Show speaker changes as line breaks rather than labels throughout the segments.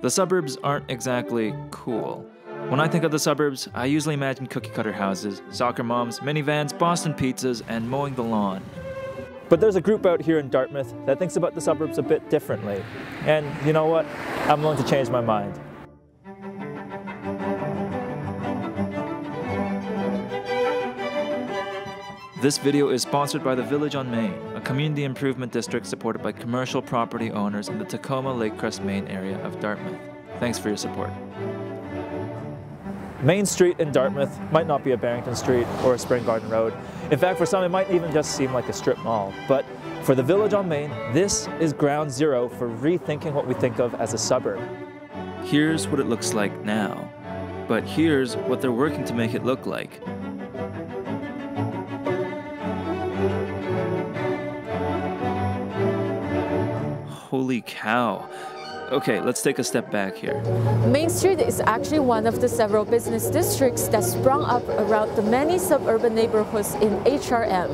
The suburbs aren't exactly cool. When I think of the suburbs, I usually imagine cookie-cutter houses, soccer moms, minivans, Boston pizzas, and mowing the lawn. But there's a group out here in Dartmouth that thinks about the suburbs a bit differently. And you know what? I'm willing to change my mind. This video is sponsored by the Village on Main, a community improvement district supported by commercial property owners in the Tacoma Lakecrest Main area of Dartmouth. Thanks for your support. Main Street in Dartmouth might not be a Barrington Street or a Spring Garden Road. In fact, for some it might even just seem like a strip mall. But for the Village on Main, this is ground zero for rethinking what we think of as a suburb. Here's what it looks like now, but here's what they're working to make it look like. Holy cow. Okay, let's take a step back here.
Main Street is actually one of the several business districts that sprung up around the many suburban neighborhoods in HRM.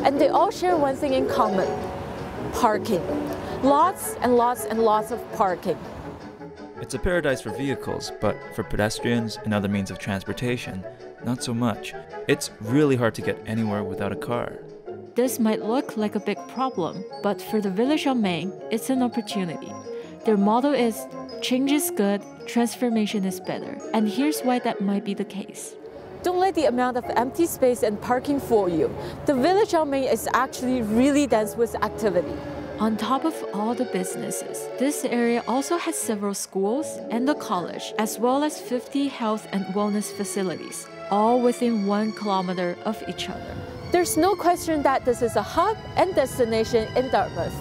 And they all share one thing in common: parking. Lots and lots and lots of parking.
It's a paradise for vehicles, but for pedestrians and other means of transportation, not so much. It's really hard to get anywhere without a car.
This might look like a big problem, but for the Village on Main, it's an opportunity. Their motto is, change is good, transformation is better. And here's why that might be the case.
Don't let the amount of empty space and parking fool you. The Village on Main is actually really dense with activity.
On top of all the businesses, this area also has several schools and a college, as well as 50 health and wellness facilities, all within 1 kilometer of each other.
There's no question that this is a hub and destination in Dartmouth.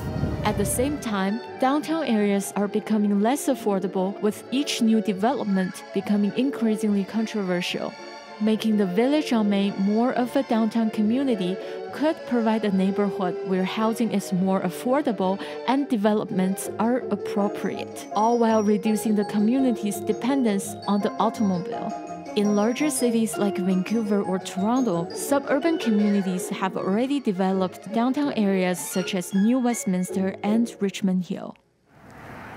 At the same time, downtown areas are becoming less affordable, with each new development becoming increasingly controversial. Making the Village on Main more of a downtown community could provide a neighborhood where housing is more affordable and developments are appropriate, all while reducing the community's dependence on the automobile. In larger cities like Vancouver or Toronto, suburban communities have already developed downtown areas such as New Westminster and Richmond Hill.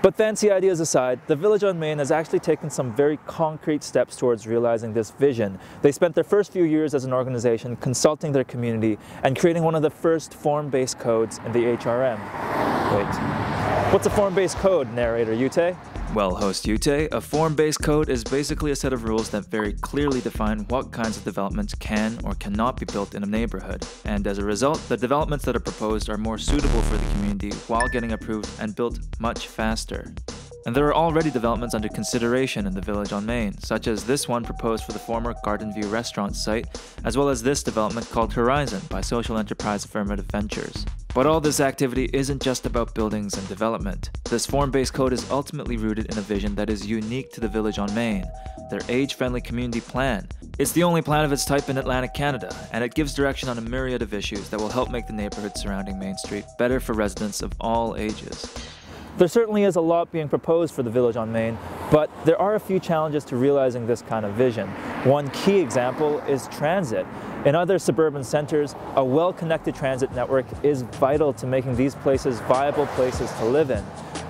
But fancy ideas aside, the Village on Main has actually taken some very concrete steps towards realizing this vision. They spent their first few years as an organization consulting their community and creating one of the first form-based codes in the HRM. Wait, what's a form-based code, narrator Yute? Well, host Yute, a form-based code is basically a set of rules that very clearly define what kinds of developments can or cannot be built in a neighborhood. And as a result, the developments that are proposed are more suitable for the community while getting approved and built much faster. And there are already developments under consideration in the Village on Main, such as this one proposed for the former Garden View restaurant site, as well as this development called Horizon by social enterprise Affirmative Ventures. But all this activity isn't just about buildings and development. This form-based code is ultimately rooted in a vision that is unique to the Village on Main, their age-friendly community plan. It's the only plan of its type in Atlantic Canada, and it gives direction on a myriad of issues that will help make the neighborhood surrounding Main Street better for residents of all ages. There certainly is a lot being proposed for the Village on Main, but there are a few challenges to realizing this kind of vision. One key example is transit. In other suburban centers, a well-connected transit network is vital to making these places viable places to live in.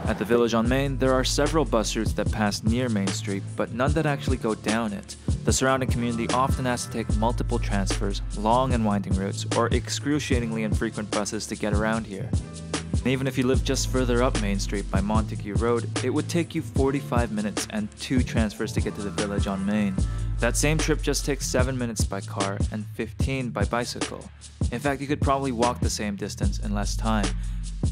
At the Village on Main, there are several bus routes that pass near Main Street, but none that actually go down it. The surrounding community often has to take multiple transfers, long and winding routes, or excruciatingly infrequent buses to get around here. And even if you live just further up Main Street by Montague Road, it would take you 45 minutes and 2 transfers to get to the Village on Main. That same trip just takes 7 minutes by car and 15 by bicycle. In fact, you could probably walk the same distance in less time.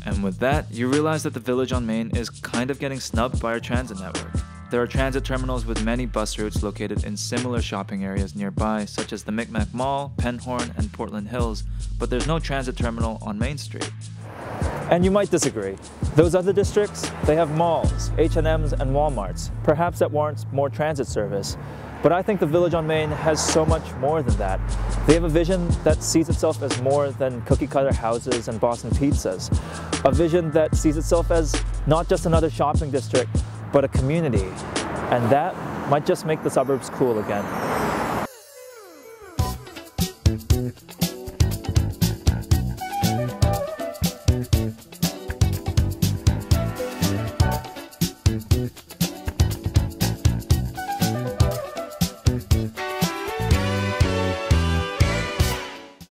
And with that, you realize that the Village on Main is kind of getting snubbed by our transit network. There are transit terminals with many bus routes located in similar shopping areas nearby, such as the Micmac Mall, Penhorn, and Portland Hills, but there's no transit terminal on Main Street. And you might disagree. Those other districts, they have malls, H&Ms, and Walmarts. Perhaps that warrants more transit service. But I think the Village on Main has so much more than that. They have a vision that sees itself as more than cookie-cutter houses and Boston pizzas. A vision that sees itself as not just another shopping district, but a community. And that might just make the suburbs cool again.